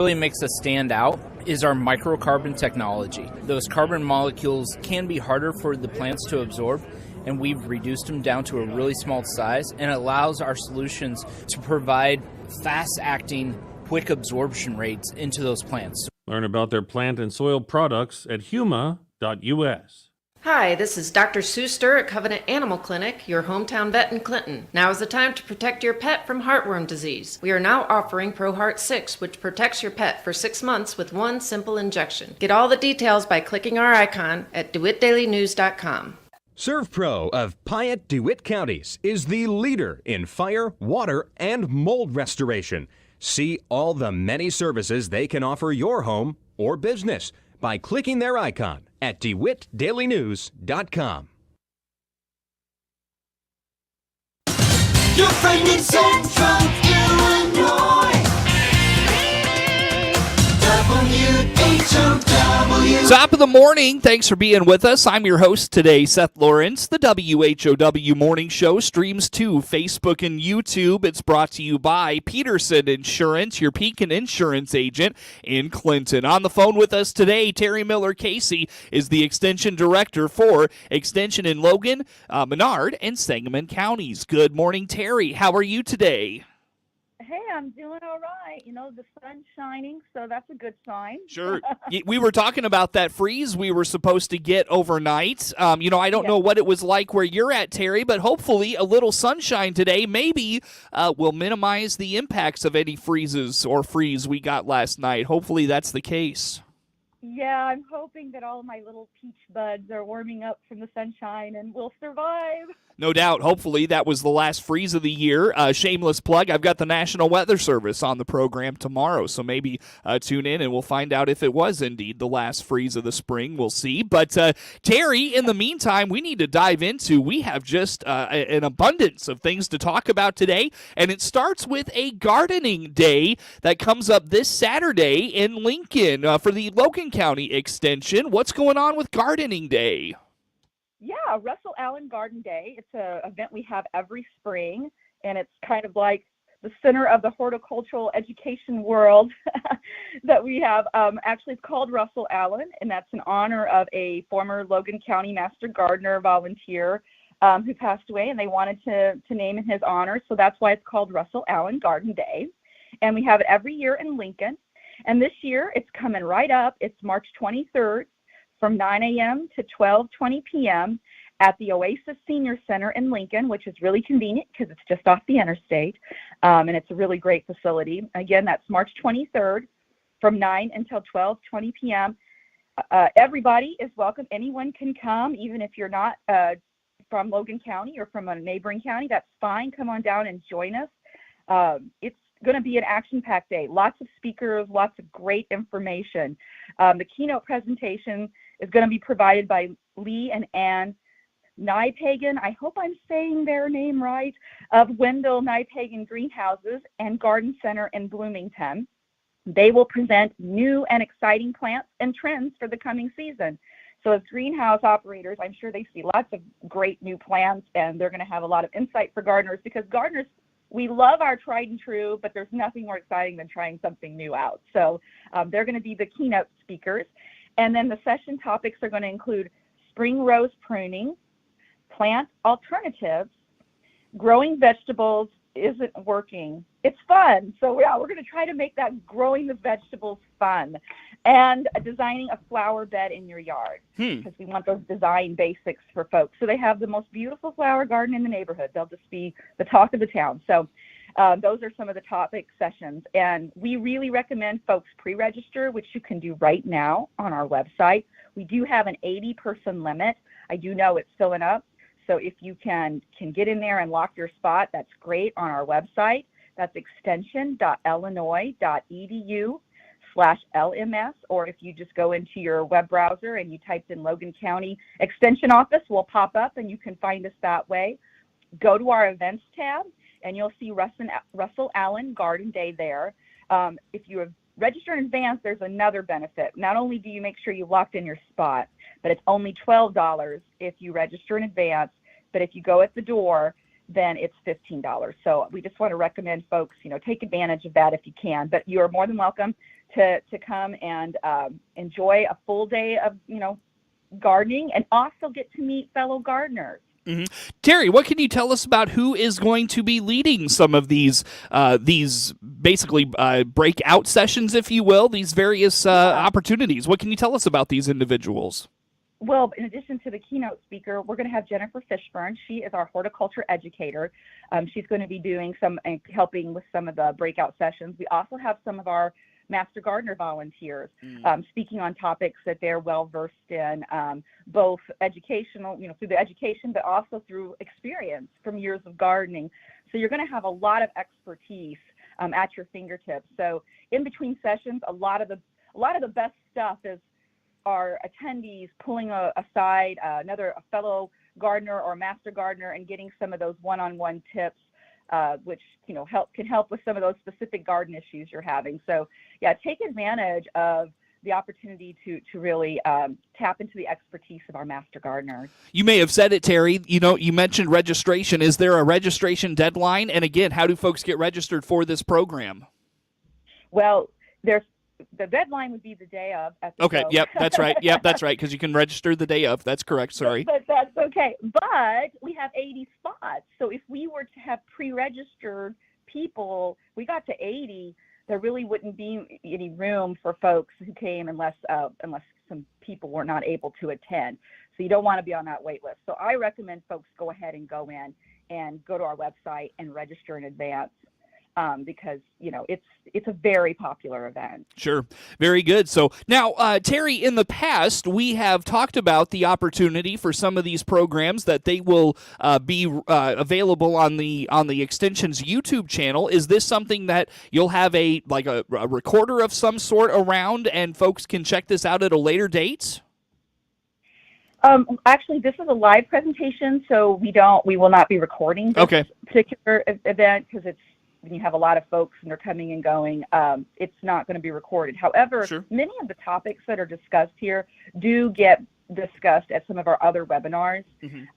Really makes us stand out is our microcarbon technology. Those carbon molecules can be harder for the plants to absorb, and we've reduced them down to a really small size, and it allows our solutions to provide fast-acting, quick absorption rates into those plants. Learn about their plant and soil products at huma.us. Hi, this is Dr. Sue Stur at Covenant Animal Clinic, your hometown vet in Clinton. Now is the time to protect your pet from heartworm disease. We are now offering ProHeart 6, which protects your pet for 6 months with one simple injection. Get all the details by clicking our icon at DeWittDailyNews.com. ServPro of Piatt DeWitt counties is the leader in fire, water, and mold restoration. See all the many services they can offer your home or business by clicking their icon at DeWittDailyNews.com. Your friend in Central Illinois. WHOW. Top of the morning. Thanks for being with us. I'm your host today, Seth Lawrence. The WHOW Morning Show streams to Facebook and YouTube. It's brought to you by Peterson Insurance, your Pekin Insurance agent in Clinton. On the phone with us today, Terri Miller-Casey is the Extension Director for Extension in Logan, Menard, and Sangamon counties. Good morning, Terri. How are you today? Hey, I'm doing all right. You know, the sun's shining, so that's a good sign. Sure. We were talking about that freeze we were supposed to get overnight. I don't know what it was like where you're at, Terri, but hopefully a little sunshine today maybe will minimize the impacts of any freeze we got last night. Hopefully that's the case. Yeah, I'm hoping that all my little peach buds are warming up from the sunshine and will survive. No doubt. Hopefully that was the last freeze of the year. Shameless plug, I've got the National Weather Service on the program tomorrow, so maybe tune in and we'll find out if it was indeed the last freeze of the spring. We'll see. But Terri, in the meantime, we need to dive into, we have just an abundance of things to talk about today, and it starts with a gardening day that comes up this Saturday in Lincoln for the Logan County Extension. What's going on with Gardening Day? Yeah, Russell Allen Garden Day. It's an event we have every spring, and it's kind of like the center of the horticultural education world that we have. Actually, it's called Russell Allen, and that's in honor of a former Logan County Master Gardener volunteer who passed away, and they wanted to name in his honor, so that's why it's called Russell Allen Garden Day. And we have it every year in Lincoln, and this year it's coming right up. It's March 23rd. From 9 a.m. to 12:20 p.m. at the Oasis Senior Center in Lincoln, which is really convenient because it's just off the interstate, and it's a really great facility. Again, that's March 23rd from 9 until 12:20 p.m. Everybody is welcome. Anyone can come, even if you're not from Logan County or from a neighboring county. That's fine. Come on down and join us. It's going to be an action-packed day. Lots of speakers, lots of great information. The keynote presentation is going to be provided by Lee and Ann Nijpegen. I hope I'm saying their name right, of Wendell Nijpegen Greenhouses and Garden Center in Bloomington. They will present new and exciting plants and trends for the coming season. So as greenhouse operators, I'm sure they see lots of great new plants, and they're going to have a lot of insight for gardeners, because gardeners, we love our tried and true, but there's nothing more exciting than trying something new out. So they're going to be the keynote speakers. And then the session topics are going to include spring rose pruning, plant alternatives, growing vegetables isn't working. It's fun. So yeah, we're going to try to make that growing the vegetables fun, and designing a flower bed in your yard, because we want those design basics for folks. So they have the most beautiful flower garden in the neighborhood. They'll just be the talk of the town. So those are some of the topic sessions, and we really recommend folks pre-register, which you can do right now on our website. We do have an 80-person limit. I do know it's filling up. So if you can get in there and lock your spot, that's great on our website. That's extension.illinois.edu/LMS, or if you just go into your web browser and you typed in Logan County Extension Office, we'll pop up and you can find us that way. Go to our events tab and you'll see Russell Allen Garden Day there. If you have registered in advance, there's another benefit. Not only do you make sure you locked in your spot, but it's only $12 if you register in advance. But if you go at the door, then it's $15. So we just want to recommend folks, take advantage of that if you can. But you are more than welcome to come and enjoy a full day of, gardening, and also get to meet fellow gardeners. Mm-hmm. Terri, what can you tell us about who is going to be leading some of these basically breakout sessions, if you will, these various opportunities? What can you tell us about these individuals? Well, in addition to the keynote speaker, we're going to have Jennifer Fishburne. She is our horticulture educator. She's going to be doing helping with some of the breakout sessions. We also have some of our Master Gardener volunteers speaking on topics that they're well versed in, both educational, through the education, but also through experience from years of gardening. So you're going to have a lot of expertise at your fingertips. So in between sessions, a lot of the best stuff is our attendees pulling aside a fellow gardener or master gardener and getting some of those one-on-one tips, which can help with some of those specific garden issues you're having. So yeah, take advantage of the opportunity to really tap into the expertise of our master gardeners. You may have said it, Terri. You mentioned registration. Is there a registration deadline? And again, how do folks get registered for this program? Well, the deadline would be the day of. Okay, yep, that's right. Yep, that's right, because you can register the day of. That's correct, sorry. But that's okay. But we have 80 spots. So if we were to have pre-registered people, we got to 80, there really wouldn't be any room for folks who came unless some people were not able to attend. So you don't want to be on that wait list. So I recommend folks go ahead and go in and go to our website and register in advance. Because it's a very popular event. Sure, very good. So now, Terri, in the past we have talked about the opportunity for some of these programs that they will be available on the Extension's YouTube channel. Is this something that you'll have a recorder of some sort around, and folks can check this out at a later date? Actually, this is a live presentation, so we will not be recording this particular event because when you have a lot of folks and they're coming and going, it's not going to be recorded. However, many of the topics that are discussed here do get discussed at some of our other webinars.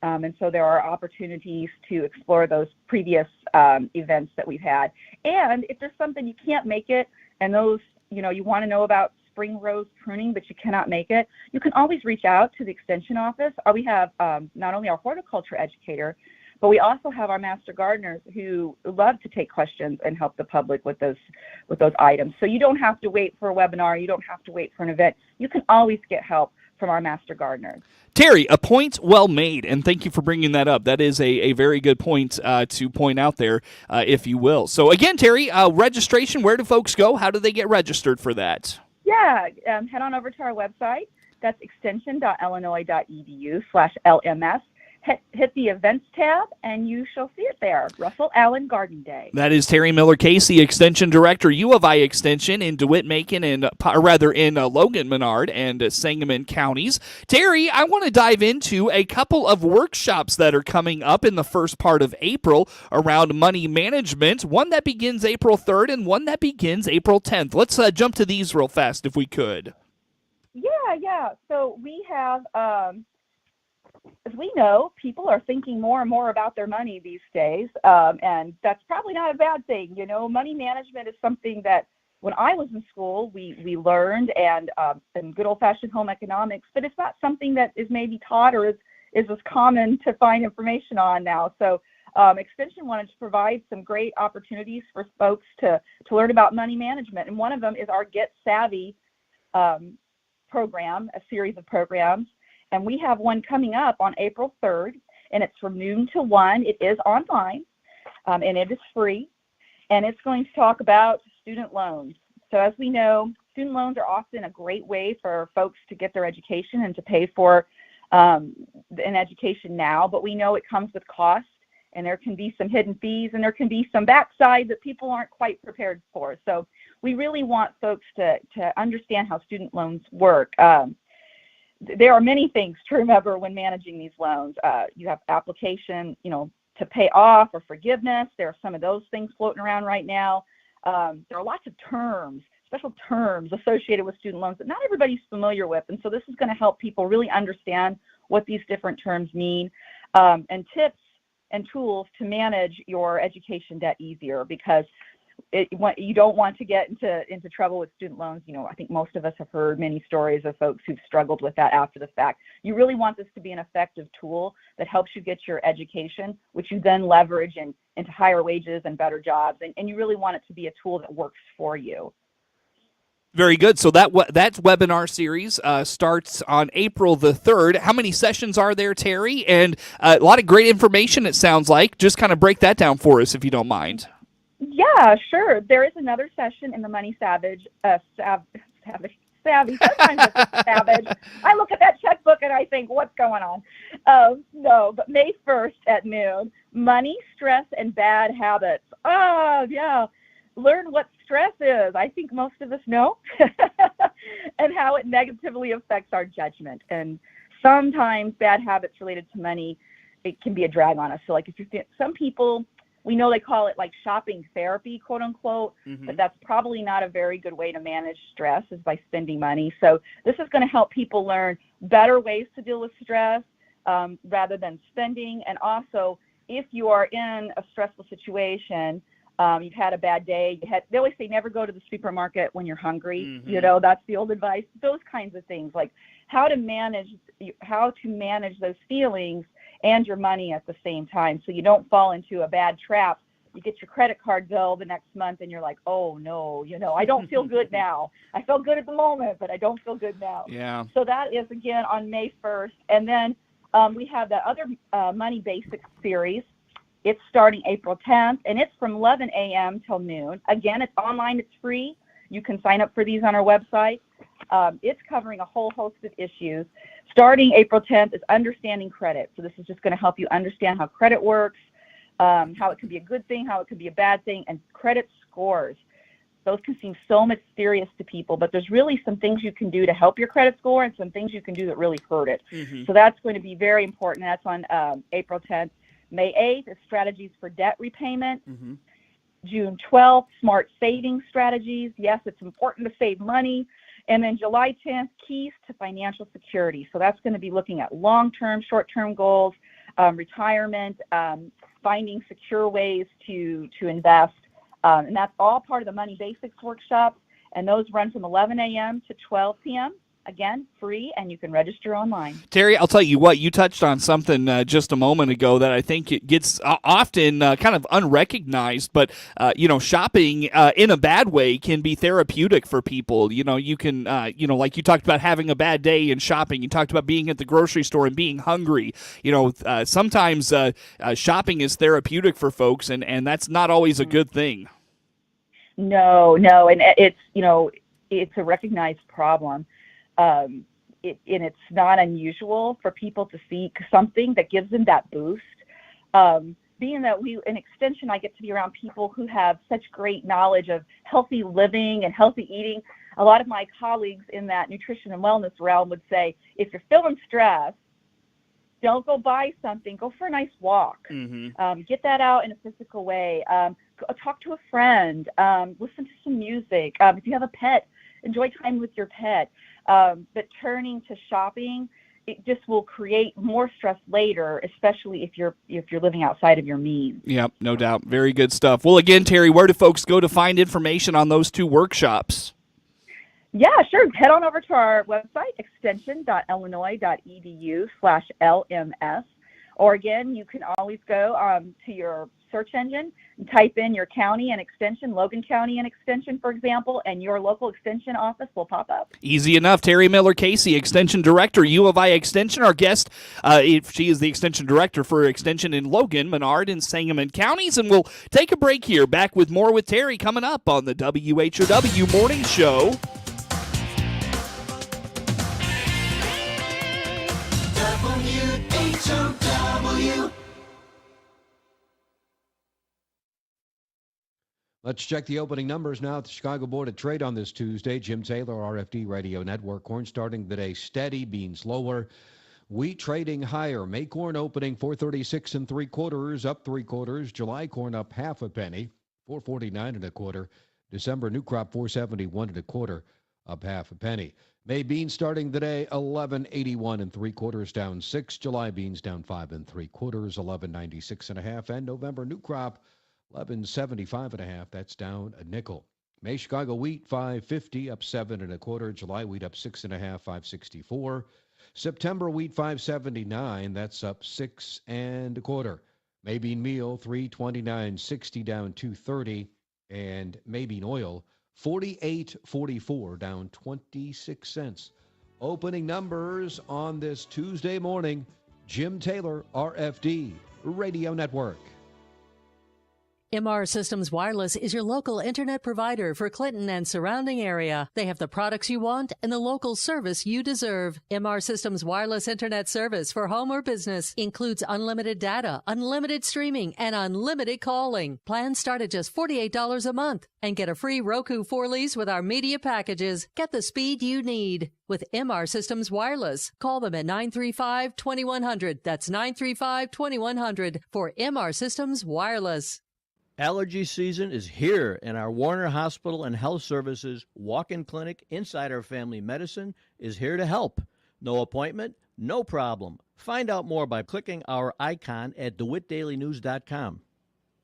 And so there are opportunities to explore those previous events that we've had. And if there's something you can't make it, and those, you want to know about spring rose pruning, but you cannot make it, you can always reach out to the Extension office. We have not only our horticulture educator, but we also have our master gardeners who love to take questions and help the public with those items. So you don't have to wait for a webinar. You don't have to wait for an event. You can always get help from our master gardeners. Terri, a point well made, and thank you for bringing that up. That is a very good point to point out there, if you will. So again, Terri, registration, where do folks go? How do they get registered for that? Yeah, head on over to our website. That's extension.illinois.edu/LMS. Hit the events tab and you shall see it there. Russell Allen Garden Day. That is Terri Miller Casey, Extension Director, U of I Extension in DeWitt, Macon, and in Logan, Menard, and Sangamon counties. Terri, I want to dive into a couple of workshops that are coming up in the first part of April around money management. One that begins April 3rd and one that begins April 10th. Let's jump to these real fast if we could. Yeah. So we have. As we know, people are thinking more and more about their money these days, and that's probably not a bad thing. Money management is something that when I was in school, we learned and good old-fashioned home economics, but it's not something that is maybe taught or is as common to find information on now. So Extension wanted to provide some great opportunities for folks to learn about money management, and one of them is our Get Savvy program, a series of programs. And we have one coming up on April 3rd, and it's from noon to 1. It is online, and it is free. And it's going to talk about student loans. So as we know, student loans are often a great way for folks to get their education and to pay for an education now. But we know it comes with cost, and there can be some hidden fees, and there can be some backside that people aren't quite prepared for. So we really want folks to understand how student loans work. There are many things to remember when managing these loans. You have application, to pay off or forgiveness. There are some of those things floating around right now. There are lots of special terms associated with student loans that not everybody's familiar with. And so this is going to help people really understand what these different terms mean, and tips and tools to manage your education debt easier, because you don't want to get into trouble with student loans. I think most of us have heard many stories of folks who've struggled with that after the fact. You really want this to be an effective tool that helps you get your education, which you then leverage into higher wages and better jobs. And you really want it to be a tool that works for you. Very good. So that webinar series starts on April the 3rd. How many sessions are there, Terri? And a lot of great information, it sounds like. Just kind of break that down for us, if you don't mind. Yeah, sure. There is another session in the Money Savage, Savvy. Sometimes it's Savage. I look at that checkbook and I think, what's going on? No, but May 1st at noon, Money, Stress, and Bad Habits. Oh, yeah. Learn what stress is. I think most of us know, and how it negatively affects our judgment. And sometimes bad habits related to money, it can be a drag on us. So like some people, we know they call it like shopping therapy, quote unquote, but that's probably not a very good way to manage stress, is by spending money. So this is going to help people learn better ways to deal with stress rather than spending. And also, if you are in a stressful situation, you've had a bad day, they always say never go to the supermarket when you're hungry. That's the old advice. Those kinds of things, like how to manage those feelings and your money at the same time, so you don't fall into a bad trap. You get your credit card bill the next month and you're like, oh no, I don't feel good now. I felt good at the moment, but I don't feel good now. Yeah. So that is again on May 1st. And then we have that other Money Basics series. It's starting April 10th, and it's from 11 a.m. till noon. Again, it's online. It's free. You can sign up for these on our website. It's covering a whole host of issues. Starting April 10th is understanding credit. So this is just going to help you understand how credit works, how it can be a good thing, how it can be a bad thing, and credit scores. Those can seem so mysterious to people, but there's really some things you can do to help your credit score and some things you can do that really hurt it. So that's going to be very important. That's on April 10th. May 8th is strategies for debt repayment. June 12th, smart saving strategies. Yes, it's important to save money. And then July 10th, keys to financial security. So that's going to be looking at long-term, short-term goals, retirement, finding secure ways to invest. And that's all part of the Money Basics workshop. And those run from 11 a.m. to 12 p.m. Again, free, and you can register online. Terri, I'll tell you what, you touched on something just a moment ago that I think it gets often kind of unrecognized, but, shopping in a bad way can be therapeutic for people. You can, like you talked about having a bad day and shopping. You talked about being at the grocery store and being hungry. Sometimes shopping is therapeutic for folks, and that's not always a good thing. No, and it's a recognized problem. And it's not unusual for people to seek something that gives them that boost. Being that in Extension, I get to be around people who have such great knowledge of healthy living and healthy eating. A lot of my colleagues in that nutrition and wellness realm would say, if you're feeling stressed, don't go buy something. Go for a nice walk. Get that out in a physical way. Talk to a friend. Listen to some music. If you have a pet, enjoy time with your pet. But turning to shopping, it just will create more stress later, especially if you're living outside of your means. Yep, no doubt. Very good stuff. Well, again, Terri, where do folks go to find information on those two workshops? Yeah, sure. Head on over to our website, extension.illinois.edu/LMS. Or again, you can always go to your search engine and type in your county and extension, Logan County and extension, for example, and your local extension office will pop up. Easy enough. Terri Miller-Casey, Extension Director, U of I Extension. Our guest, she is the Extension Director for Extension in Logan, Menard, and Sangamon counties. And we'll take a break here. Back with more with Terri coming up on the WHOW Morning Show. WHOW. Let's check the opening numbers now at the Chicago Board of Trade on this Tuesday. Jim Taylor, RFD Radio Network. Corn starting the day steady, beans lower. Wheat trading higher. May corn opening 436 3/4, up 3/4. July corn up half a penny, 449 1/4. December new crop 471 1/4, up half a penny. May beans starting the day 1181 3/4, down 6. July beans down 5 3/4, 1196 1/2. And November new crop 11.75 1/2. That's down a nickel. May Chicago wheat 5.50 up 7 1/4. July wheat up 6.5 5.64. September wheat 5.79. That's up 6 1/4. May bean meal 3.29.60 down 2.30, and May bean oil 48.44 down 26 cents. Opening numbers on this Tuesday morning. Jim Taylor, RFD Radio Network. MR Systems Wireless is your local internet provider for Clinton and surrounding area. They have the products you want and the local service you deserve. MR Systems Wireless Internet service for home or business includes unlimited data, unlimited streaming, and unlimited calling. Plans start at just $48 a month and get a free Roku 4 lease with our media packages. Get the speed you need with MR Systems Wireless. Call them at 935-2100. That's 935-2100 for MR Systems Wireless. Allergy season is here, and our Warner Hospital and Health Services walk-in clinic inside our family medicine is here to help. No appointment, no problem. Find out more by clicking our icon at DeWittDailyNews.com.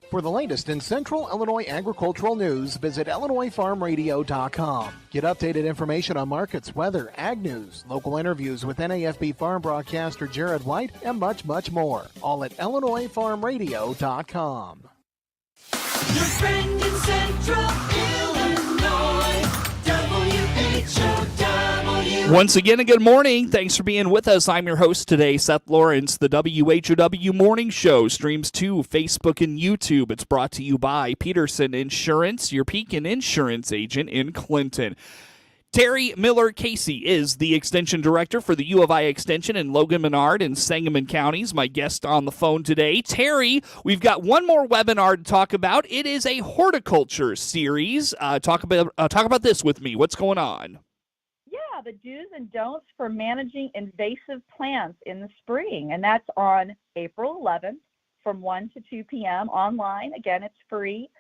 For the latest in Central Illinois agricultural news, visit IllinoisFarmRadio.com. Get updated information on markets, weather, ag news, local interviews with NAFB farm broadcaster Jared White, and much, much more. All at IllinoisFarmRadio.com. Your friend in Central Illinois, WHOW. Once again, a good morning. Thanks for being with us. I'm your host today, Seth Lawrence. The WHOW Morning Show streams to Facebook and YouTube. It's brought to you by Peterson Insurance, your Pekin Insurance agent in Clinton. Terri Miller Casey is the Extension Director for the U of I Extension in Logan, Menard, and Sangamon counties. My guest on the phone today. Terri, we've got one more webinar to talk about. It is a horticulture series. Talk about this with me. What's going on? Yeah, the do's and don'ts for managing invasive plants in the spring, and that's on April 11th from 1 to 2 p.m. online. Again, it's free.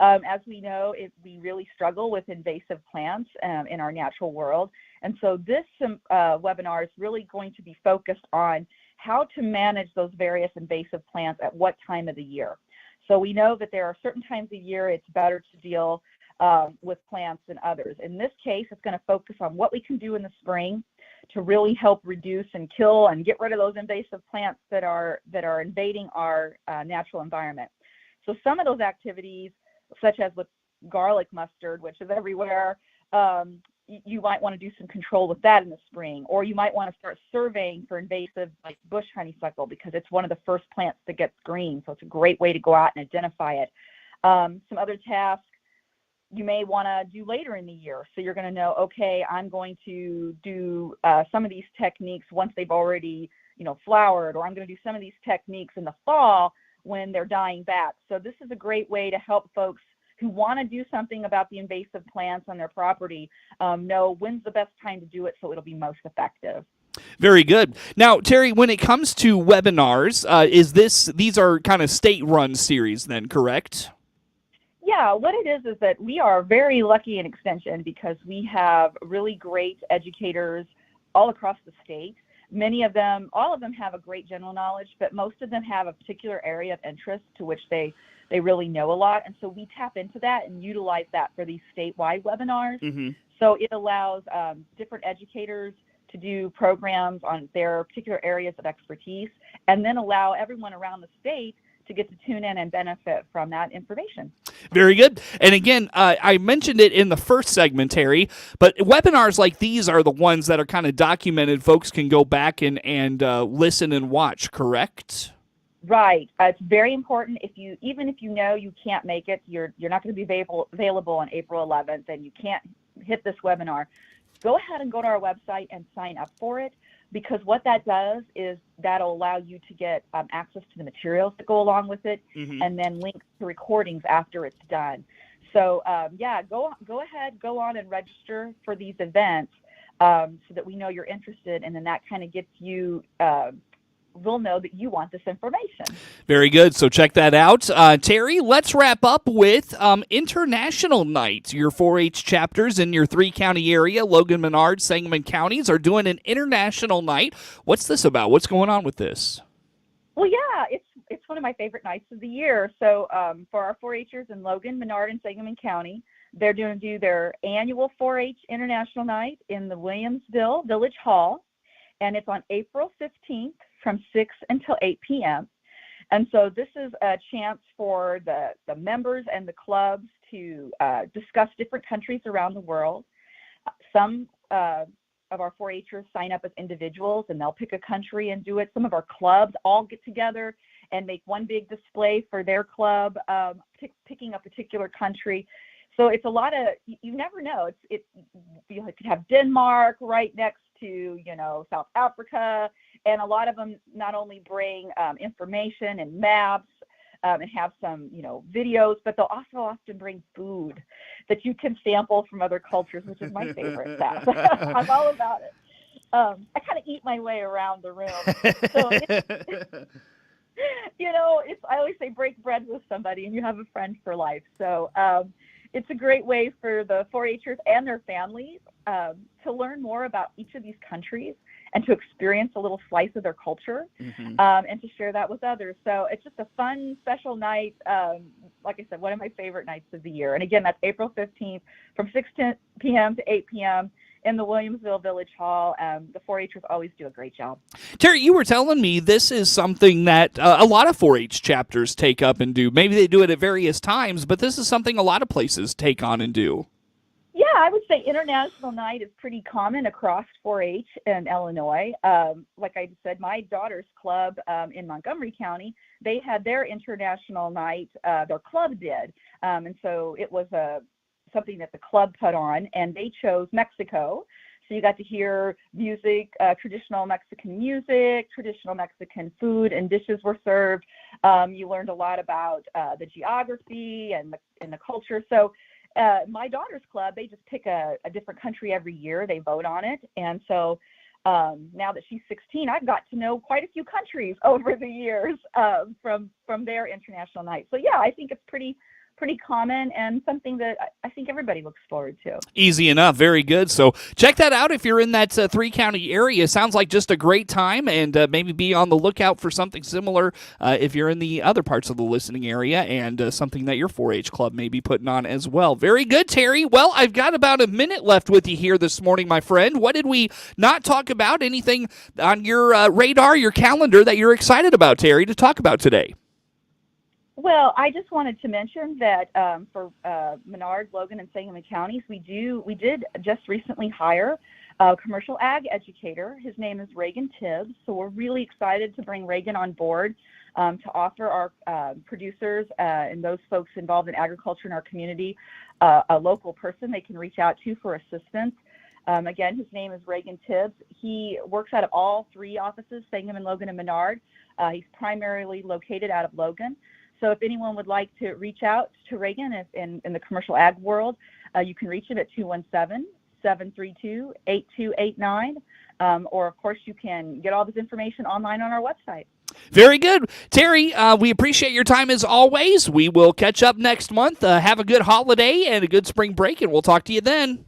As we know, we really struggle with invasive plants in our natural world. And so this webinar is really going to be focused on how to manage those various invasive plants at what time of the year. So we know that there are certain times of year it's better to deal with plants than others. In this case, it's going to focus on what we can do in the spring to really help reduce and kill and get rid of those invasive plants that are invading our natural environment. So some of those activities, such as with garlic mustard, which is everywhere, you might want to do some control with that in the spring, or you might want to start surveying for invasive like bush honeysuckle because it's one of the first plants that gets green, so it's a great way to go out and identify it. Some other tasks you may want to do later in the year, so you're going to know, okay, I'm going to do some of these techniques once they've already flowered, or I'm going to do some of these techniques in the fall when they're dying back. So this is a great way to help folks who want to do something about the invasive plants on their property know when's the best time to do it so it'll be most effective. Very good. Now, Terri, when it comes to webinars, these are kind of state-run series then, correct? Yeah, what it is that we are very lucky in Extension because we have really great educators all across the state. Many of them, all of them have a great general knowledge, but most of them have a particular area of interest to which they really know a lot. And so we tap into that and utilize that for these statewide webinars. Mm-hmm. So it allows different educators to do programs on their particular areas of expertise and then allow everyone around the state to get to tune in and benefit from that information. Very good. And again, I mentioned it in the first segment, Terri, but webinars like these are the ones that are kind of documented. Folks can go back and listen and watch, correct? Right. It's very important. Even if you know you can't make it, you're not going to be available on April 11th, and you can't hit this webinar, go ahead and go to our website and sign up for it. Because what that does is that'll allow you to get access to the materials that go along with it, mm-hmm. and then links to recordings after it's done. So go ahead, go on and register for these events so that we know you're interested, and then that kind of gets you. We'll know that you want this information. Very good. So check that out. Terri, let's wrap up with International Night. Your 4-H chapters in your 3-county area, Logan, Menard, Sangamon counties, are doing an International Night. What's this about? What's going on with this? Well, yeah, it's one of my favorite nights of the year. So for our 4-Hers in Logan, Menard, and Sangamon County, they're going to do their annual 4-H International Night in the Williamsville Village Hall, and it's on April 15th from 6 until 8 p.m. And so this is a chance for the members and the clubs to discuss different countries around the world. Some of our 4-Hers sign up as individuals, and they'll pick a country and do it. Some of our clubs all get together and make one big display for their club, picking a particular country. So it's a lot of, you never know. You could have Denmark right next to, South Africa, and a lot of them not only bring information and maps and have some, videos, but they'll also often bring food that you can sample from other cultures, which is my favorite stuff. I'm all about it. I kind of eat my way around the room. So I always say break bread with somebody and you have a friend for life. So it's a great way for the 4-Hers and their families to learn more about each of these countries and to experience a little slice of their culture, and to share that with others. So it's just a fun, special night. Like I said, one of my favorite nights of the year. And again, that's April 15th from 6 p.m. to 8 p.m. in the Williamsville Village Hall. The 4-Hers always do a great job. Terri, you were telling me this is something that a lot of 4-H chapters take up and do. Maybe they do it at various times, but this is something a lot of places take on and do. Yeah, I would say International Night is pretty common across 4-H in Illinois. Like I said, my daughter's club in Montgomery County, they had their International Night, their club did. And so it was something that the club put on, and they chose Mexico. So you got to hear music, traditional Mexican music, traditional Mexican food and dishes were served. You learned a lot about the geography and the culture. So my daughter's club, they just pick a different country every year. They vote on it. And so now that she's 16, I've got to know quite a few countries over the years from their International Night. So yeah, I think it's pretty common and something that I think everybody looks forward to. Easy enough. Very good. So check that out if you're in that 3-county area. Sounds like just a great time, and maybe be on the lookout for something similar if you're in the other parts of the listening area, and something that your 4-H club may be putting on as well. Very good, Terri. Well, I've got about a minute left with you here this morning, my friend. What did we not talk about? Anything on your radar, your calendar that you're excited about, Terri, to talk about today? Well, I just wanted to mention that for Menard, Logan, and Sangamon counties, we did just recently hire a commercial ag educator. His name is Reagan Tibbs. So we're really excited to bring Reagan on board to offer our producers and those folks involved in agriculture in our community a local person they can reach out to for assistance. Again, his name is Reagan Tibbs. He works out of all 3 offices, Sangamon, Logan, and Menard. He's primarily located out of Logan. So if anyone would like to reach out to Reagan in the commercial ag world, you can reach him at 217-732-8289. Or, of course, you can get all this information online on our website. Very good. Terri, we appreciate your time as always. We will catch up next month. Have a good holiday and a good spring break, and we'll talk to you then.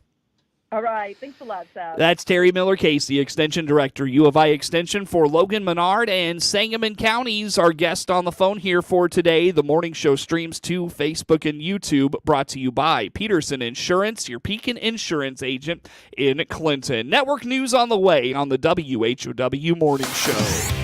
All right. Thanks a lot, Sal. That's Terri Miller-Casey, Extension Director, U of I Extension for Logan, Menard, and Sangamon counties. Our guest on the phone here for today. The morning show streams to Facebook and YouTube, brought to you by Peterson Insurance, your Pekin Insurance agent in Clinton. Network news on the way on the WHOW Morning Show.